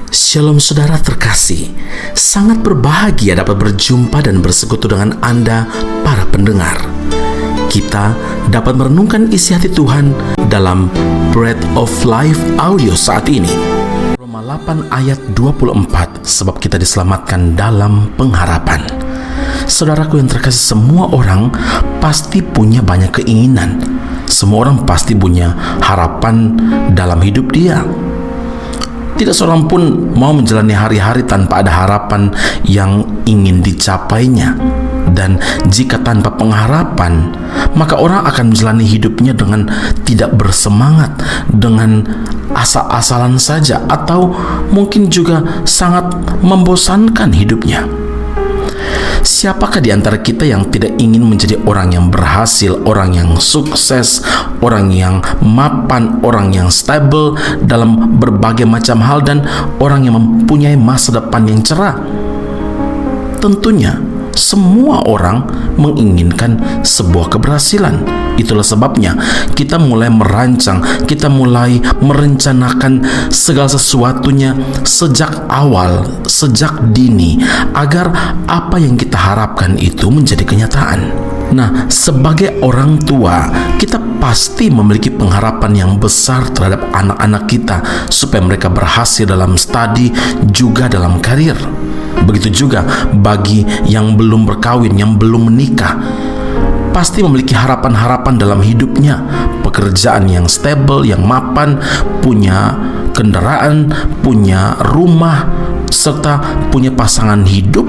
Shalom saudara terkasih, sangat berbahagia dapat berjumpa dan bersekutu dengan Anda para pendengar. Kita dapat merenungkan isi hati Tuhan dalam Bread of Life audio saat ini. Roma 8 ayat 24, sebab kita diselamatkan dalam pengharapan. Saudaraku yang terkasih, semua orang pasti punya banyak keinginan. Semua orang pasti punya harapan dalam hidup dia. Tidak seorang pun mau menjalani hari-hari tanpa ada harapan yang ingin dicapainya. Dan jika tanpa pengharapan, maka orang akan menjalani hidupnya dengan tidak bersemangat, dengan asal-asalan saja, atau mungkin juga sangat membosankan hidupnya. Siapakah di antara kita yang tidak ingin menjadi orang yang berhasil, orang yang sukses, orang yang mapan, orang yang stable dalam berbagai macam hal, dan orang yang mempunyai masa depan yang cerah? Tentunya semua orang menginginkan sebuah keberhasilan. Itulah sebabnya kita mulai merancang, kita mulai merencanakan segala sesuatunya sejak awal, sejak dini, agar apa yang kita harapkan itu menjadi kenyataan. Nah, sebagai orang tua, kita pasti memiliki pengharapan yang besar terhadap anak-anak kita supaya mereka berhasil dalam studi, juga dalam karir. Begitu juga bagi yang belum berkawin, yang belum menikah, pasti memiliki harapan-harapan dalam hidupnya, pekerjaan yang stable, yang mapan, punya kendaraan, punya rumah, serta punya pasangan hidup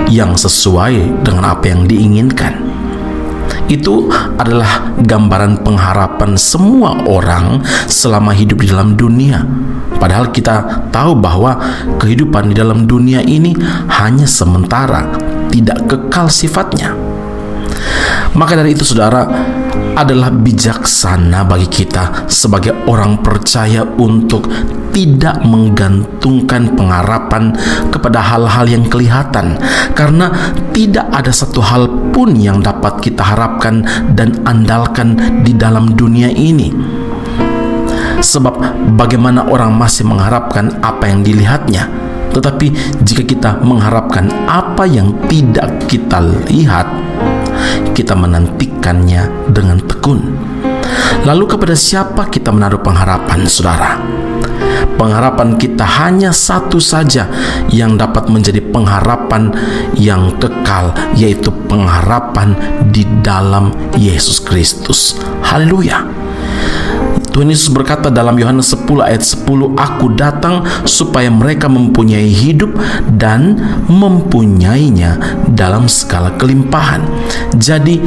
yang sesuai dengan apa yang diinginkan. Itu adalah gambaran pengharapan semua orang selama hidup di dalam dunia. Padahal kita tahu bahwa kehidupan di dalam dunia ini hanya sementara, tidak kekal sifatnya. Maka dari itu saudara, adalah bijaksana bagi kita sebagai orang percaya untuk tidak menggantungkan pengharapan kepada hal-hal yang kelihatan, karena tidak ada satu hal pun yang dapat kita harapkan dan andalkan di dalam dunia ini. Sebab bagaimana orang masih mengharapkan apa yang dilihatnya, tetapi jika kita mengharapkan apa yang tidak kita lihat, kita menantikannya dengan tekun. Lalu kepada siapa kita menaruh pengharapan, saudara? Pengharapan kita hanya satu saja yang dapat menjadi pengharapan yang kekal, yaitu pengharapan di dalam Yesus Kristus. Haleluya. Tuhan Yesus berkata dalam Yohanes 10 ayat 10, "Aku datang supaya mereka mempunyai hidup dan mempunyainya dalam segala kelimpahan." Jadi,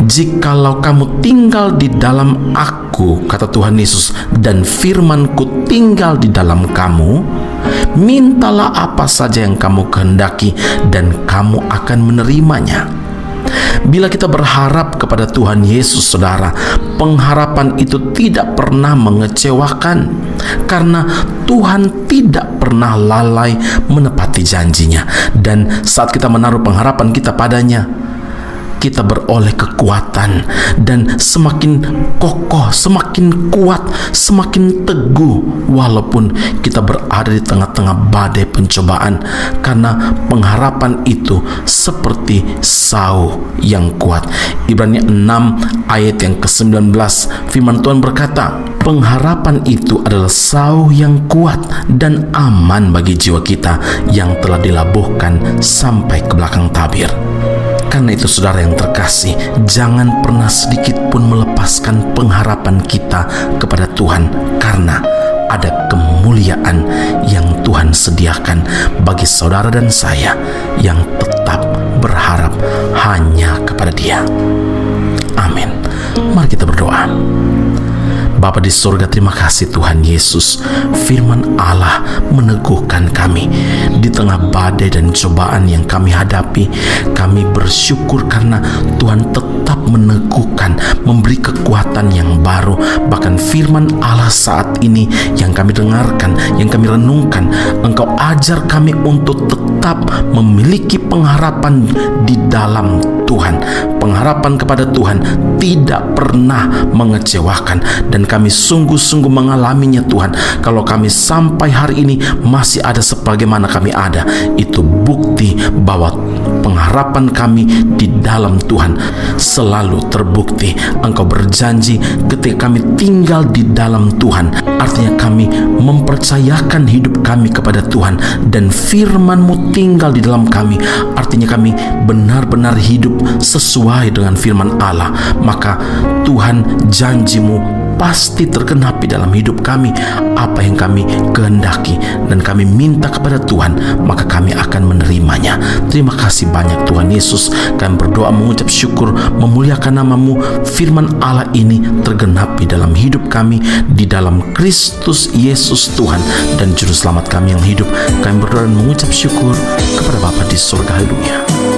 jikalau kamu tinggal di dalam Aku, kata Tuhan Yesus, dan firman-Ku tinggal di dalam kamu, mintalah apa saja yang kamu kehendaki dan kamu akan menerimanya. Bila kita berharap kepada Tuhan Yesus, saudara, pengharapan itu tidak pernah mengecewakan, karena Tuhan tidak pernah lalai menepati janjinya. Dan saat kita menaruh pengharapan kita padanya, kita beroleh kekuatan, dan semakin kokoh, semakin kuat, semakin teguh walaupun kita berada di tengah-tengah badai pencobaan, karena pengharapan itu seperti sauh yang kuat. Ibrani 6 ayat yang ke-19, firman Tuhan berkata, pengharapan itu adalah sauh yang kuat dan aman bagi jiwa kita yang telah dilabuhkan sampai ke belakang tabir. Karena itu saudara yang terkasih, jangan pernah sedikit pun melepaskan pengharapan kita kepada Tuhan, karena ada kemuliaan yang Tuhan sediakan bagi saudara dan saya yang tetap berharap hanya kepada Dia. Amin. Mari kita berdoa. Bapa di surga, terima kasih Tuhan Yesus. Firman Allah meneguhkan kami di tengah badai dan cobaan yang kami hadapi. Kami bersyukur karena Tuhan tetap meneguhkan, memberi kekuatan yang baru. Bahkan firman Allah saat ini yang kami dengarkan, yang kami renungkan, Engkau ajar kami untuk tetap memiliki pengharapan di dalam Tuhan. Tuhan, pengharapan kepada Tuhan tidak pernah mengecewakan, dan kami sungguh-sungguh mengalaminya Tuhan. Kalau kami sampai hari ini masih ada sebagaimana kami ada, itu bukti bahwa pengharapan kami di dalam Tuhan selalu terbukti. Engkau berjanji ketika kami tinggal di dalam Tuhan, artinya kami mempercayakan hidup kami kepada Tuhan, dan firman-Mu tinggal di dalam kami, artinya kami benar-benar hidup sesuai dengan firman Allah. Maka Tuhan, janji-Mu pasti tergenapi dalam hidup kami. Apa yang kami kehendaki dan kami minta kepada Tuhan, maka kami akan menerimanya. Terima kasih banyak Tuhan Yesus. Kami berdoa mengucap syukur, memuliakan nama-Mu. Firman Allah ini tergenapi dalam hidup kami di dalam Kristus Yesus Tuhan dan Juru Selamat kami yang hidup. Kami berdoa dan mengucap syukur kepada Bapa di surga. Haleluya.